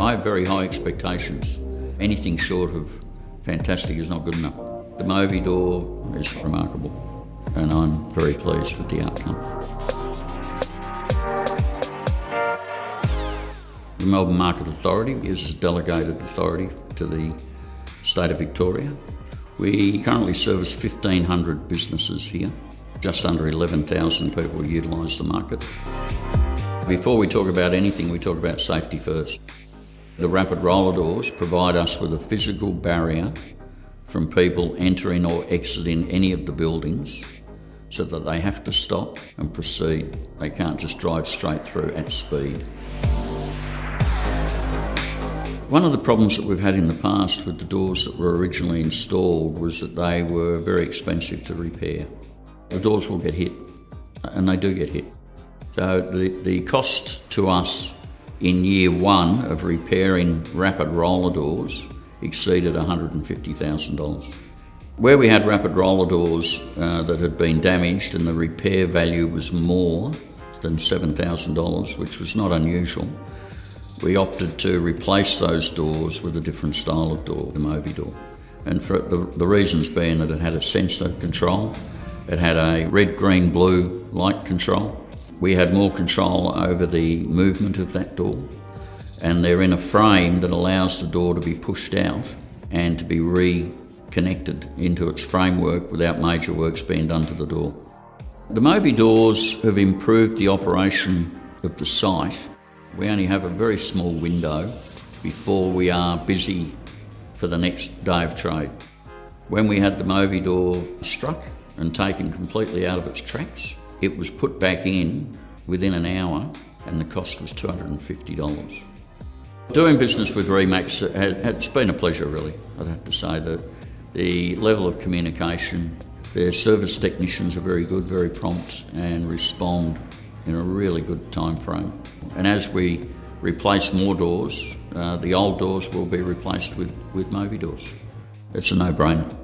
I have very high expectations. Anything short of fantastic is not good enough. The Movidor is remarkable, and I'm very pleased with the outcome. The Melbourne Market Authority is a delegated authority to the state of Victoria. We currently service 1,500 businesses here. Just under 11,000 people utilise the market. Before we talk about anything, we talk about safety first. The rapid roller doors provide us with a physical barrier from people entering or exiting any of the buildings so that they have to stop and proceed. They can't just drive straight through at speed. One of the problems that we've had in the past with the doors that were originally installed was that they were very expensive to repair. The doors will get hit, and they do get hit. So the cost to us in year one of repairing rapid roller doors exceeded $150,000. Where we had rapid roller doors that had been damaged and the repair value was more than $7,000, which was not unusual, we opted to replace those doors with a different style of door, the Movidor. And for the reasons being that it had a sensor control, it had a red, green, blue light control. We had more control over the movement of that door, and they're in a frame that allows the door to be pushed out and to be reconnected into its framework without major works being done to the door. The Movidors have improved the operation of the site. We only have a very small window before we are busy for the next day of trade. When we had the Movidor struck and taken completely out of its tracks, it was put back in within an hour, and the cost was $250. Doing business with Remax, it's been a pleasure really, I'd have to say. That the level of communication, their service technicians are very good, very prompt, and respond in a really good time frame. And as we replace more doors, the old doors will be replaced with Movidors. It's a no-brainer.